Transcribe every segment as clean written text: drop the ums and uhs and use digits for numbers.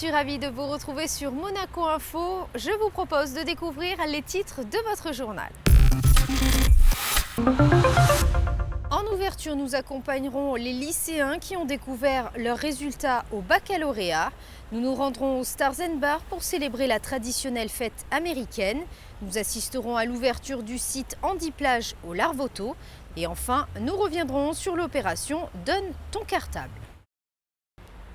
suis ravie de vous retrouver sur Monaco Info. Je vous propose de découvrir les titres de votre journal. En ouverture, nous accompagnerons les lycéens qui ont découvert leurs résultats au baccalauréat. Nous nous rendrons au Stars & Bars pour célébrer la traditionnelle fête américaine. Nous assisterons à l'ouverture du site Handiplage au Larvoto. Et enfin, nous reviendrons sur l'opération Donne ton cartable.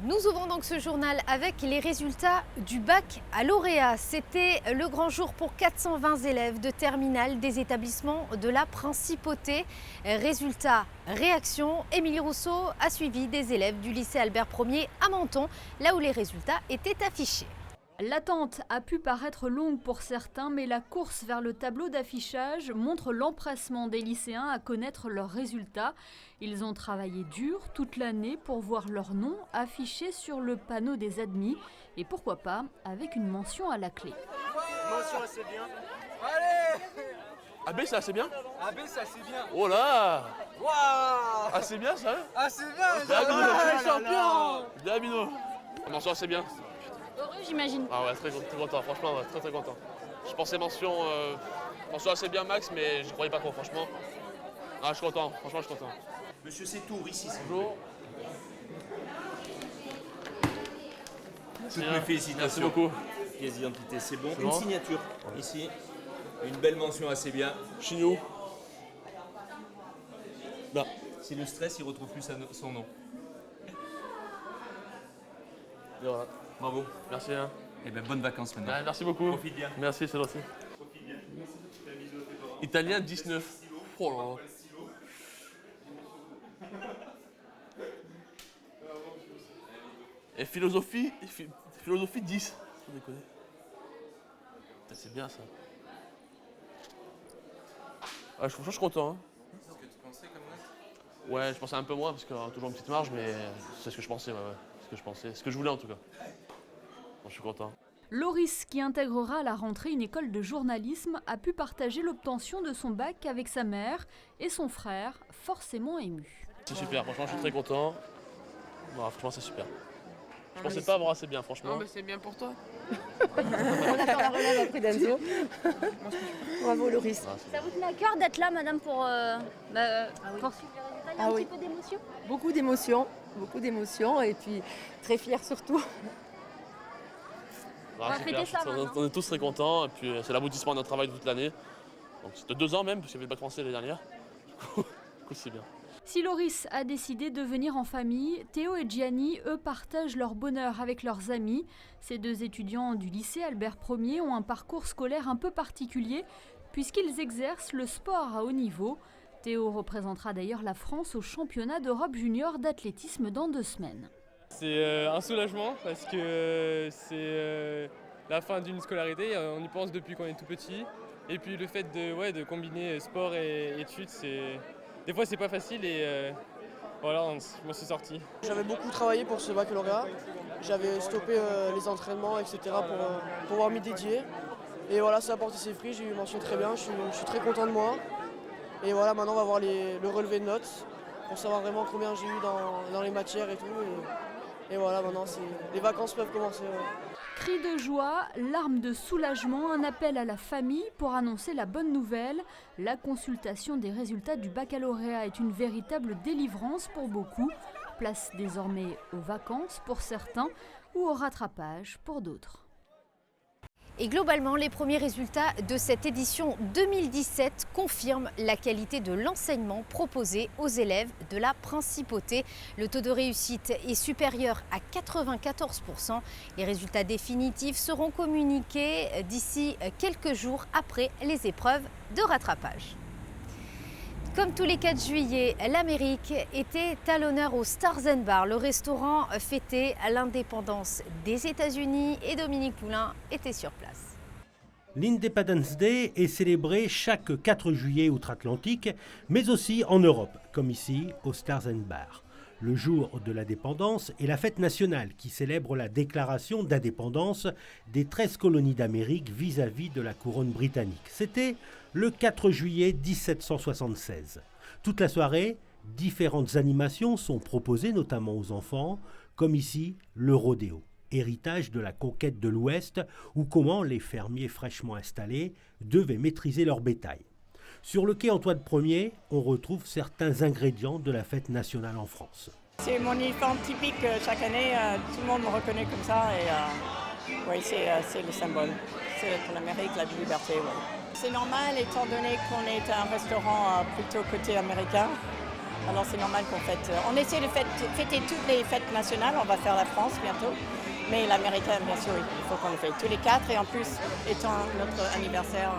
Nous ouvrons donc ce journal avec les résultats du baccalauréat. C'était le grand jour pour 420 élèves de terminale des établissements de la Principauté. Résultat, réaction, Émilie Rousseau a suivi des élèves du lycée Albert Ier à Menton, là où les résultats étaient affichés. L'attente a pu paraître longue pour certains, mais la course vers le tableau d'affichage montre l'empressement des lycéens à connaître leurs résultats. Ils ont travaillé dur toute l'année pour voir leur nom affiché sur le panneau des admis et pourquoi pas avec une mention à la clé. Mention assez bien. Allez! AB c'est assez bien? AB c'est assez bien. Oh là! Waouh! Ah c'est bien ça? Ah c'est bien! Champion! Bien Bino! Mention assez bien. Heureux j'imagine. Ah ouais, très content, franchement, ouais, très content. Je pensais mention assez bien max, mais je croyais pas trop, franchement. Ah, je suis content, franchement, je suis content. Monsieur Sétour, ici. Bonjour. Toutes mes félicitations. Merci beaucoup. Pièce d'identité, c'est bon. C'est Une bon. signature, ici. Une belle mention assez bien. Chignou. Là. C'est le stress, il retrouve plus son nom. Et voilà. Bravo. Merci. Hein. Et bien, bonnes vacances maintenant. Ouais, merci beaucoup. Profite bien. Merci, c'est gentil. Italien 19. Oh là là. Et philosophie 10. Sans déconner. C'est bien ça. Ah, franchement, je suis content. Hein. C'est ce que tu pensais comme note? Ouais, je pensais un peu moins parce qu'il y a toujours une petite marge, mais c'est ce que je pensais. Ouais. C'est ce que je pensais. Ce que je voulais en tout cas. Bon, je suis content. Loris, qui intégrera à la rentrée une école de journalisme, a pu partager l'obtention de son bac avec sa mère et son frère, forcément ému. C'est super, franchement, je suis très content. Bon, franchement, c'est super. Je pensais pas avoir assez bien, franchement. Non, mais c'est bien pour toi. On attend la relève après d'Enzo. Bravo Loris. Ça vous tenait à cœur d'être là, madame, pour suivre les résultats? Il y a un petit peu d'émotion? Beaucoup d'émotions et puis très fière surtout. Ah, va super, fêter ça maintenant. on est tous très contents, et puis c'est l'aboutissement de notre travail de toute l'année. Donc c'était 2 ans même, parce qu'il y avait le bac français l'année dernière. Du coup, c'est bien. Si Loris a décidé de venir en famille, Théo et Gianni, eux, partagent leur bonheur avec leurs amis. Ces 2 étudiants du lycée Albert Ier ont un parcours scolaire un peu particulier puisqu'ils exercent le sport à haut niveau. Théo représentera d'ailleurs la France au championnat d'Europe junior d'athlétisme dans 2 semaines. C'est un soulagement parce que c'est la fin d'une scolarité, on y pense depuis qu'on est tout petit. Et puis le fait de combiner sport et études, des fois c'est pas facile et voilà, je m'en suis sorti. J'avais beaucoup travaillé pour ce baccalauréat, j'avais stoppé les entraînements, etc. pour pouvoir m'y dédier. Et voilà, ça a porté ses fruits, j'ai eu une mention très bien, je suis très content de moi. Et voilà, maintenant on va voir le relevé de notes pour savoir vraiment combien j'ai eu dans les matières et tout. Et voilà, maintenant les vacances peuvent commencer. Cris de joie, larmes de soulagement, un appel à la famille pour annoncer la bonne nouvelle. La consultation des résultats du baccalauréat est une véritable délivrance pour beaucoup. Place désormais aux vacances pour certains ou au rattrapage pour d'autres. Et globalement, les premiers résultats de cette édition 2017 confirment la qualité de l'enseignement proposé aux élèves de la Principauté. Le taux de réussite est supérieur à 94%. Les résultats définitifs seront communiqués d'ici quelques jours après les épreuves de rattrapage. Comme tous les 4 juillet, l'Amérique était à l'honneur au Stars & Bars. Le restaurant fêtait l'indépendance des États-Unis et Dominique Poulain était sur place. L'Independence Day est célébré chaque 4 juillet outre-Atlantique, mais aussi en Europe, comme ici au Stars & Bars. Le jour de l'indépendance est la fête nationale qui célèbre la déclaration d'indépendance des 13 colonies d'Amérique vis-à-vis de la couronne britannique. C'était le 4 juillet 1776. Toute la soirée, différentes animations sont proposées, notamment aux enfants, comme ici le rodéo. héritage de la conquête de l'Ouest ou comment les fermiers fraîchement installés devaient maîtriser leur bétail. Sur le quai Antoine Ier, on retrouve certains ingrédients de la fête nationale en France. C'est mon uniforme typique chaque année, tout le monde me reconnaît comme ça et oui, c'est le symbole. C'est pour l'Amérique, la liberté. Ouais. C'est normal étant donné qu'on est un restaurant plutôt côté américain. Alors c'est normal qu'on fête. On essaie de fêter toutes les fêtes nationales, on va faire la France bientôt. Mais l'américain, bien sûr, il faut qu'on le fête tous les 4 et en plus, étant notre anniversaire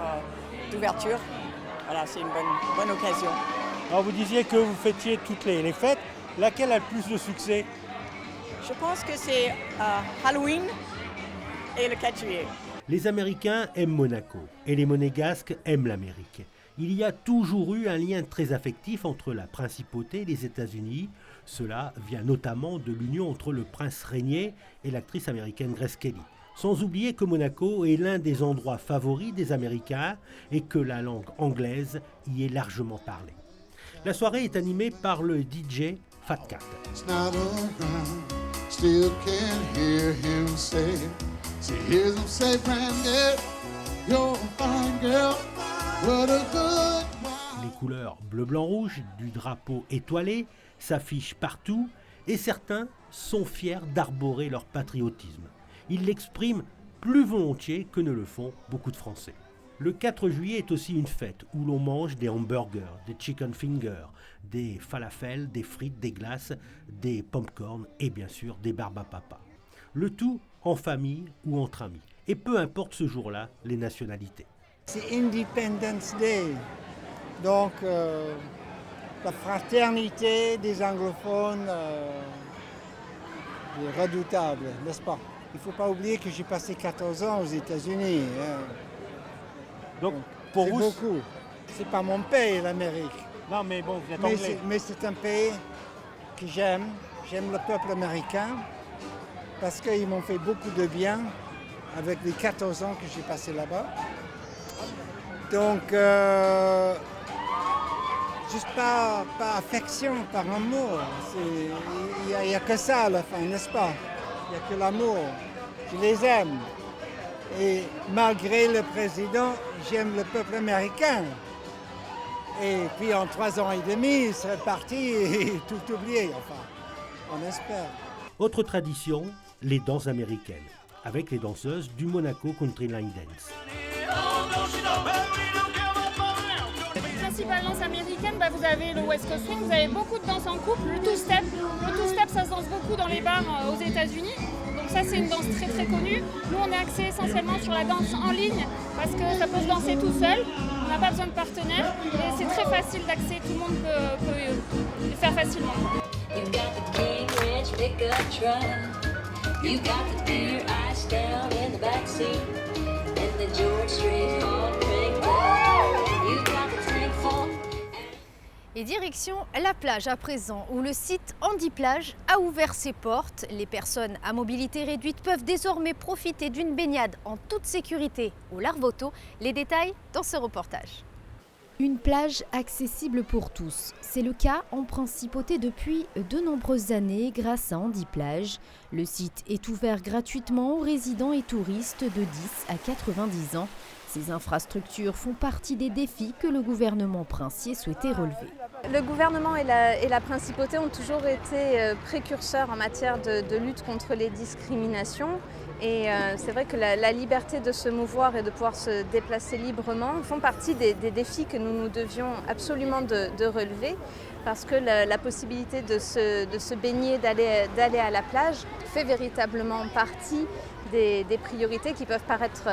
d'ouverture, voilà, c'est une bonne occasion. Alors vous disiez que vous fêtiez toutes les fêtes. Laquelle a le plus de succès? Je pense que c'est Halloween et le 4 juillet. Les Américains aiment Monaco et les Monégasques aiment l'Amérique. Il y a toujours eu un lien très affectif entre la principauté et les États-Unis. Cela vient notamment de l'union entre le prince régnier et l'actrice américaine Grace Kelly. Sans oublier que Monaco est l'un des endroits favoris des Américains et que la langue anglaise y est largement parlée. La soirée est animée par le DJ Fat Cat. Les couleurs bleu-blanc-rouge du drapeau étoilé s'affichent partout et certains sont fiers d'arborer leur patriotisme. Ils l'expriment plus volontiers que ne le font beaucoup de Français. Le 4 juillet est aussi une fête où l'on mange des hamburgers, des chicken fingers, des falafels, des frites, des glaces, des pop-corn et bien sûr des barbes à papa. Le tout en famille ou entre amis. Et peu importe ce jour-là les nationalités. C'est Independence Day, donc la fraternité des anglophones est redoutable, n'est-ce pas? Il ne faut pas oublier que j'ai passé 14 ans aux États-Unis. Hein. Donc pour vous, beaucoup. C'est pas mon pays, l'Amérique. Non, mais bon, vous êtes anglais. Mais c'est un pays que j'aime. J'aime le peuple américain parce qu'ils m'ont fait beaucoup de bien avec les 14 ans que j'ai passé là-bas. Donc, juste par affection, par amour. Il n'y a que ça à la fin, n'est-ce pas? Il n'y a que l'amour. Je les aime. Et malgré le président, j'aime le peuple américain. Et puis en 3 ans et demi, il serait parti et tout oublié, enfin, on espère. Autre tradition, les danses américaines, avec les danseuses du Monaco Country Line Dance. Les principales danses américaines, vous avez le West Coast Swing, vous avez beaucoup de danses en couple, le two-step. Le two-step, ça se danse beaucoup dans les bars aux États-Unis. Donc ça, c'est une danse très très connue. Nous, on est axé essentiellement sur la danse en ligne parce que ça peut se danser tout seul. On n'a pas besoin de partenaire et c'est très facile d'accès. Tout le monde peut le faire facilement. Et direction la plage à présent, où le site Handiplage a ouvert ses portes. Les personnes à mobilité réduite peuvent désormais profiter d'une baignade en toute sécurité au Larvoto. Les détails dans ce reportage. Une plage accessible pour tous. C'est le cas en Principauté depuis de nombreuses années grâce à Handiplage. Le site est ouvert gratuitement aux résidents et touristes de 10 à 90 ans. Ces infrastructures font partie des défis que le gouvernement princier souhaitait relever. Le gouvernement et la Principauté ont toujours été précurseurs en matière de lutte contre les discriminations. Et c'est vrai que la liberté de se mouvoir et de pouvoir se déplacer librement font partie des défis que nous devions absolument de relever. Parce que la possibilité de se baigner, d'aller à la plage fait véritablement partie des priorités qui peuvent paraître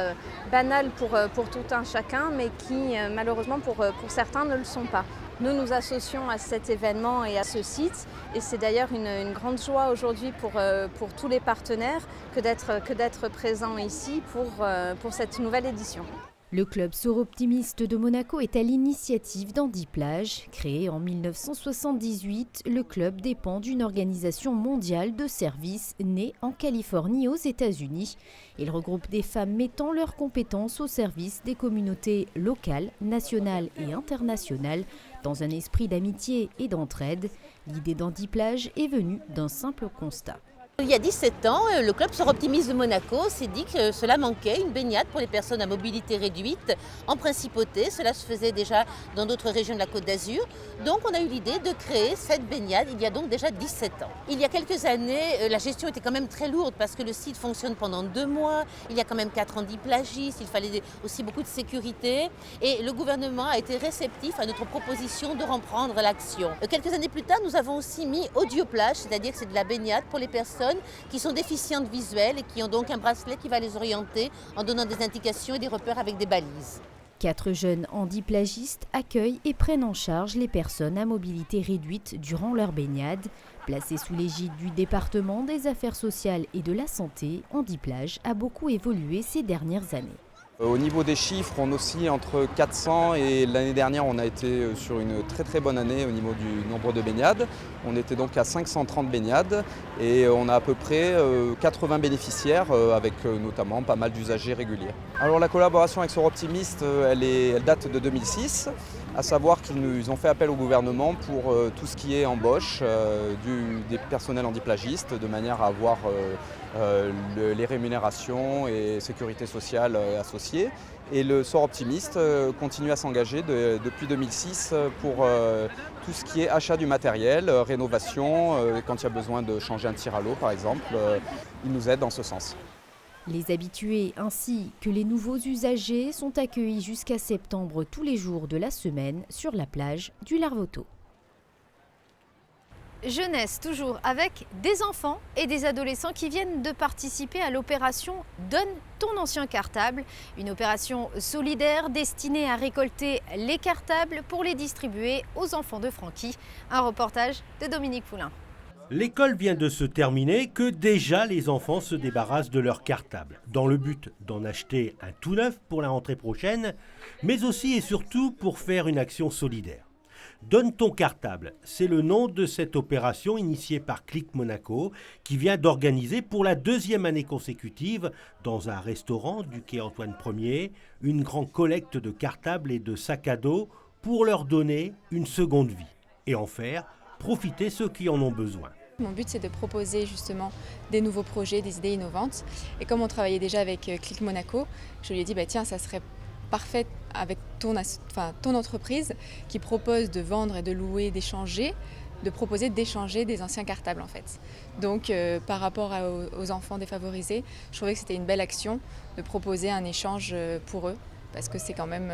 banales pour tout un chacun, mais qui malheureusement pour certains ne le sont pas. Nous nous associons à cet événement et à ce site et c'est d'ailleurs une grande joie aujourd'hui pour tous les partenaires que d'être présents ici pour cette nouvelle édition. Le club Soroptimiste de Monaco est à l'initiative d'Handiplage. Créé en 1978, le club dépend d'une organisation mondiale de services née en Californie aux États-Unis. Il regroupe des femmes mettant leurs compétences au service des communautés locales, nationales et internationales dans un esprit d'amitié et d'entraide. L'idée d'Handiplage est venue d'un simple constat. Il y a 17 ans, le club Sport Optimiste de Monaco s'est dit que cela manquait, une baignade pour les personnes à mobilité réduite en principauté. Cela se faisait déjà dans d'autres régions de la Côte d'Azur. Donc on a eu l'idée de créer cette baignade il y a donc déjà 17 ans. Il y a quelques années, la gestion était quand même très lourde parce que le site fonctionne pendant 2 mois. Il y a quand même 4 handiplagistes, il fallait aussi beaucoup de sécurité. Et le gouvernement a été réceptif à notre proposition de reprendre l'action. Quelques années plus tard, nous avons aussi mis Audioplage, c'est-à-dire que c'est de la baignade pour les personnes qui sont déficientes visuelles et qui ont donc un bracelet qui va les orienter en donnant des indications et des repères avec des balises. 4 jeunes handiplagistes accueillent et prennent en charge les personnes à mobilité réduite durant leur baignade. Placée sous l'égide du département des affaires sociales et de la santé, Handiplage a beaucoup évolué ces dernières années. Au niveau des chiffres, on oscille entre 400 et l'année dernière, on a été sur une très bonne année au niveau du nombre de baignades. On était donc à 530 baignades et on a à peu près 80 bénéficiaires avec notamment pas mal d'usagers réguliers. Alors la collaboration avec Sport Optimiste, elle date de 2006, à savoir qu'ils ont fait appel au gouvernement pour tout ce qui est embauche des personnels handiplagistes de manière à avoir les rémunérations et sécurité sociale associées. Et le Sport Optimiste continue à s'engager depuis 2006 pour tout ce qui est achat du matériel, rénovation, quand il y a besoin de changer un tir à l'eau par exemple, ils nous aident dans ce sens. Les habitués ainsi que les nouveaux usagers sont accueillis jusqu'à septembre tous les jours de la semaine sur la plage du Larvoto. Jeunesse toujours avec des enfants et des adolescents qui viennent de participer à l'opération Donne ton ancien cartable, une opération solidaire destinée à récolter les cartables pour les distribuer aux enfants de Francky. Un reportage de Dominique Poulain. L'école vient de se terminer que déjà les enfants se débarrassent de leur cartable, dans le but d'en acheter un tout neuf pour la rentrée prochaine, mais aussi et surtout pour faire une action solidaire. Donne ton cartable, c'est le nom de cette opération initiée par Click Monaco qui vient d'organiser pour la 2e année consécutive dans un restaurant du quai Antoine Ier une grande collecte de cartables et de sacs à dos pour leur donner une seconde vie et en faire profiter ceux qui en ont besoin. Mon but, c'est de proposer justement des nouveaux projets, des idées innovantes. Et comme on travaillait déjà avec Click Monaco, je lui ai dit tiens, ça serait parfait avec ton entreprise qui propose de vendre et de louer, d'échanger, de proposer d'échanger des anciens cartables en fait. Donc par rapport aux enfants défavorisés, je trouvais que c'était une belle action de proposer un échange pour eux parce que c'est quand même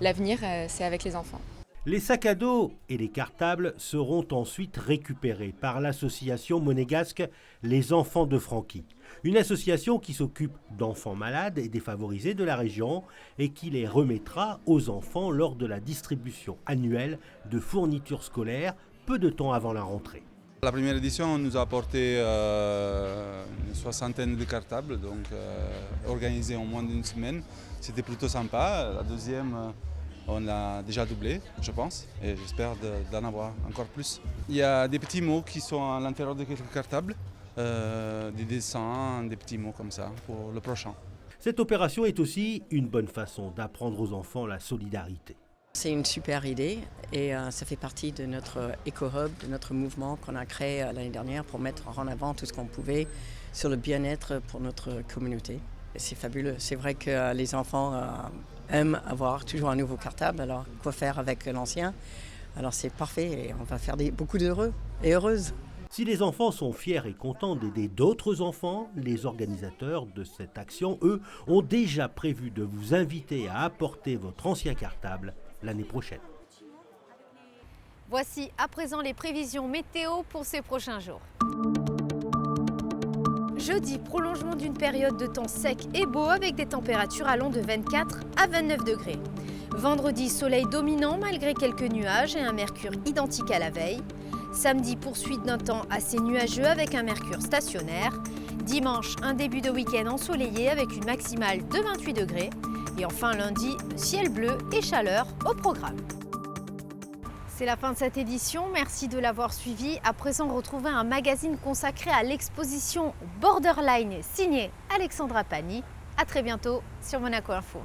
l'avenir, c'est avec les enfants. Les sacs à dos et les cartables seront ensuite récupérés par l'association monégasque Les Enfants de Francky, une association qui s'occupe d'enfants malades et défavorisés de la région et qui les remettra aux enfants lors de la distribution annuelle de fournitures scolaires peu de temps avant la rentrée. La première édition nous a apporté une soixantaine de cartables, donc organisés en moins d'une semaine. C'était plutôt sympa. La deuxième, on l'a déjà doublé, je pense, et j'espère d'en avoir encore plus. Il y a des petits mots qui sont à l'intérieur de quelques cartables, des dessins, des petits mots comme ça pour le prochain. Cette opération est aussi une bonne façon d'apprendre aux enfants la solidarité. C'est une super idée et ça fait partie de notre éco-hub, de notre mouvement qu'on a créé l'année dernière pour mettre en avant tout ce qu'on pouvait sur le bien-être pour notre communauté. C'est fabuleux. C'est vrai que les enfants aiment avoir toujours un nouveau cartable, alors quoi faire avec l'ancien? Alors c'est parfait et on va faire beaucoup d'heureux et heureuses. Si les enfants sont fiers et contents d'aider d'autres enfants, les organisateurs de cette action, eux, ont déjà prévu de vous inviter à apporter votre ancien cartable l'année prochaine. Voici à présent les prévisions météo pour ces prochains jours. Jeudi, prolongement d'une période de temps sec et beau avec des températures allant de 24 à 29 degrés. Vendredi, soleil dominant malgré quelques nuages et un mercure identique à la veille. Samedi, poursuite d'un temps assez nuageux avec un mercure stationnaire. Dimanche, un début de week-end ensoleillé avec une maximale de 28 degrés. Et enfin lundi, ciel bleu et chaleur au programme. C'est la fin de cette édition, merci de l'avoir suivi. À présent, retrouvez un magazine consacré à l'exposition Borderline signée Alexandra Pani. À très bientôt sur Monaco Info.